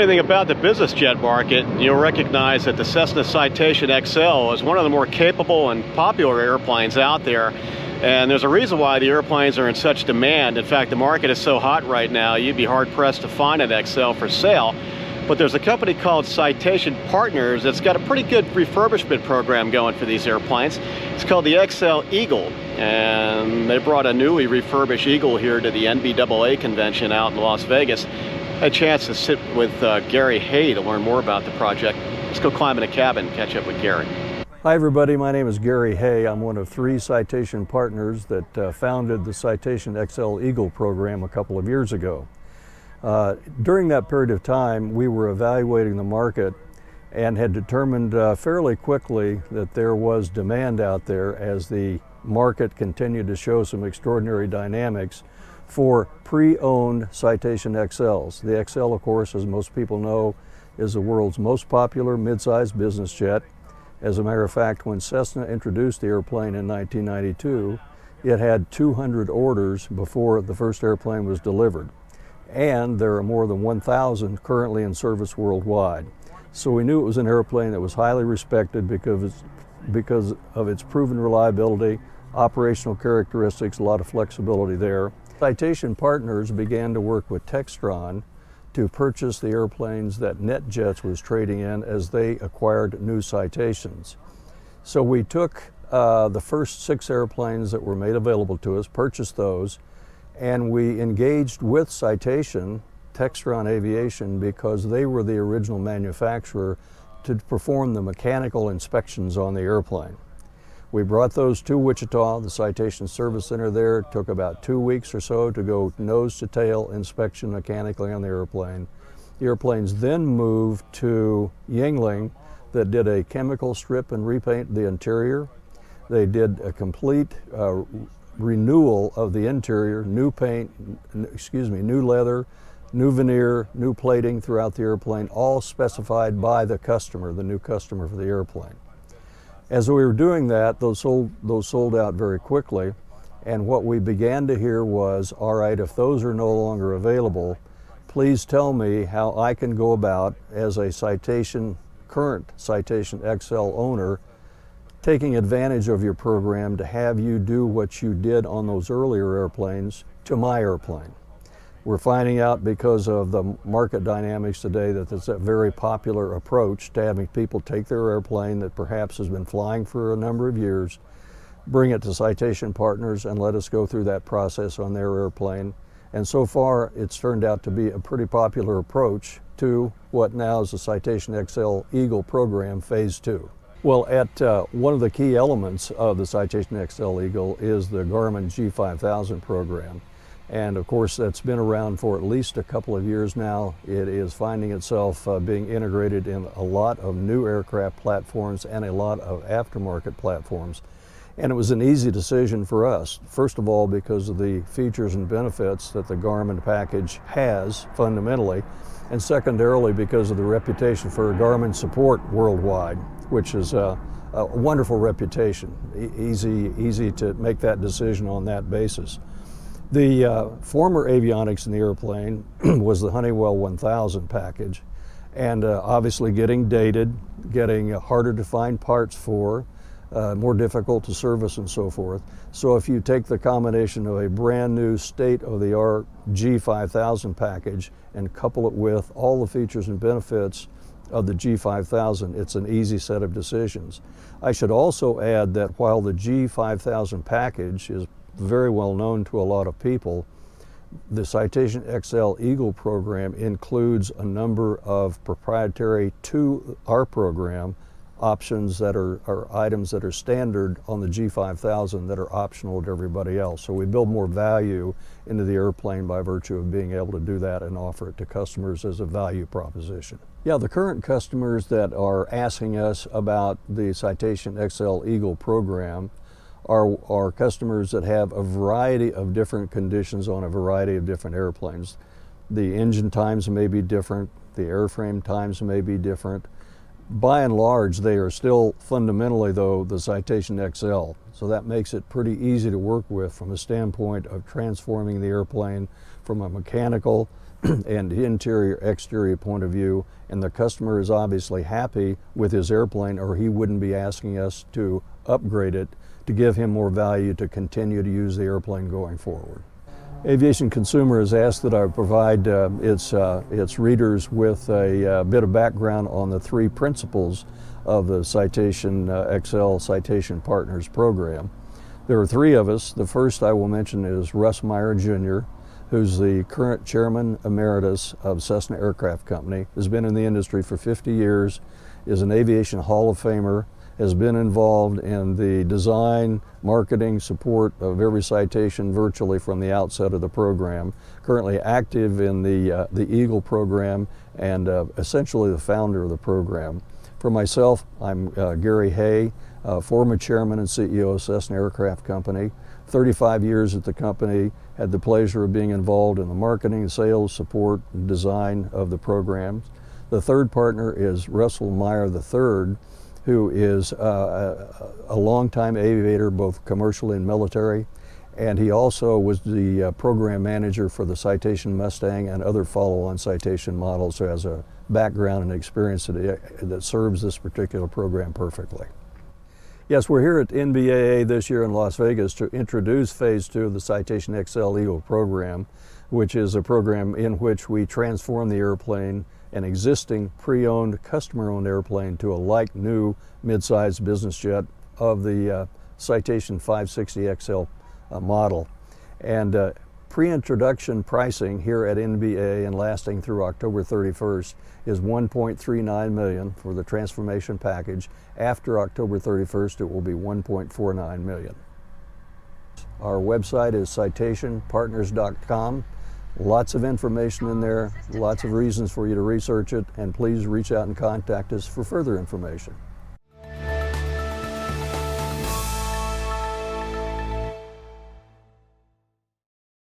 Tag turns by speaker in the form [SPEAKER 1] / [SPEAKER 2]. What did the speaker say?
[SPEAKER 1] anything about the business jet market, you'll recognize that the Cessna Citation Excel is one of the more capable and popular airplanes out there. And there's a reason why the airplanes are in such demand. In fact, the market is so hot right now, you'd be hard-pressed to find an Excel for sale. But there's a company called Citation Partners that's got a pretty good refurbishment program going for these airplanes. It's called the Excel Eagle, and they brought a newly refurbished Eagle here to the NBAA convention out in Las Vegas. I had a chance to sit with Gary Hay to learn more about the project. Let's go climb in a cabin and catch up with Gary.
[SPEAKER 2] Hi everybody, my name is Gary Hay. I'm one of 3 Citation partners that founded the Citation Excel Eagle program a couple of years ago. During that period of time, we were evaluating the market and had determined fairly quickly that there was demand out there as the market continued to show some extraordinary dynamics for pre-owned Citation XLs. The XL, of course, as most people know, is the world's most popular mid-sized business jet. As a matter of fact, when Cessna introduced the airplane in 1992, it had 200 orders before the first airplane was delivered. And there are more than 1,000 currently in service worldwide. So we knew it was an airplane that was highly respected because of its proven reliability, operational characteristics, a lot of flexibility there. Citation Partners began to work with Textron to purchase the airplanes that NetJets was trading in as they acquired new Citations. So we took the first 6 airplanes that were made available to us, purchased those, and we engaged with Citation, Textron Aviation, because they were the original manufacturer to perform the mechanical inspections on the airplane. We brought those to Wichita, the Citation Service Center there. It took about 2 weeks or so to go nose to tail inspection mechanically on the airplane. The airplanes then moved to Yuengling that did a chemical strip and repaint the interior. They did a complete renewal of the interior, new paint, new leather, new veneer, new plating throughout the airplane, all specified by the customer, the new customer for the airplane. As we were doing that, those sold out very quickly, and what we began to hear was, all right, if those are no longer available, please tell me how I can go about, as a current Citation XL owner, taking advantage of your program to have you do what you did on those earlier airplanes to my airplane. We're finding out because of the market dynamics today that it's a very popular approach to having people take their airplane that perhaps has been flying for a number of years, bring it to Citation Partners and let us go through that process on their airplane. And so far it's turned out to be a pretty popular approach to what now is the Citation XL Eagle program Phase 2. Well, one of the key elements of the Citation XL Eagle is the Garmin G5000 program. And of course, that's been around for at least a couple of years now. It is finding itself being integrated in a lot of new aircraft platforms and a lot of aftermarket platforms. And it was an easy decision for us. First of all, because of the features and benefits that the Garmin package has fundamentally. And secondarily, because of the reputation for Garmin support worldwide, which is a wonderful reputation. Easy to make that decision on that basis. The former avionics in the airplane was the Honeywell 1000 package, and obviously getting dated, getting harder to find parts for, more difficult to service and so forth. So if you take the combination of a brand new state-of-the-art G5000 package and couple it with all the features and benefits of the G5000, it's an easy set of decisions. I should also add that while the G5000 package is very well known to a lot of people, the Citation XL Eagle program includes a number of proprietary to our program options that are items that are standard on the G5000 that are optional to everybody else. So we build more value into the airplane by virtue of being able to do that and offer it to customers as a value proposition. Yeah, the current customers that are asking us about the Citation XL Eagle program are customers that have a variety of different conditions on a variety of different airplanes. The engine times may be different, the airframe times may be different. By and large, they are still fundamentally, though, the Citation XL. So that makes it pretty easy to work with from a standpoint of transforming the airplane from a mechanical and interior exterior point of view, and the customer is obviously happy with his airplane, or he wouldn't be asking us to upgrade it to give him more value to continue to use the airplane going forward. Aviation Consumer has asked that I provide its readers with a bit of background on the three principles of the Citation Excel Citation Partners program. There are three of us. The first I will mention is Russ Meyer Jr., who's the current chairman emeritus of Cessna Aircraft Company, has been in the industry for 50 years, is an aviation Hall of Famer, has been involved in the design, marketing, support of every citation virtually from the outset of the program, currently active in the Eagle program, and essentially the founder of the program. For myself, I'm Gary Hay, former chairman and CEO of Cessna Aircraft Company, 35 years at the company, had the pleasure of being involved in the marketing, sales, support, and design of the programs. The third partner is Russell Meyer III, who is a longtime aviator, both commercial and military, and he also was the program manager for the Citation Mustang and other follow-on citation models, so has a background and experience that serves this particular program perfectly. Yes, we're here at NBAA this year in Las Vegas to introduce Phase 2 of the Citation Excel Eagle program, which is a program in which we transform the airplane, an existing pre-owned, customer-owned airplane, to a like-new mid-sized business jet of the Citation 560 XL model. And pre-introduction pricing here at NBAA and lasting through October 31st is $1.39 million for the transformation package. After October 31st, it will be $1.49 million. Our website is citationpartners.com. Lots of information in there, lots of reasons for you to research it, and please reach out and contact us for further information.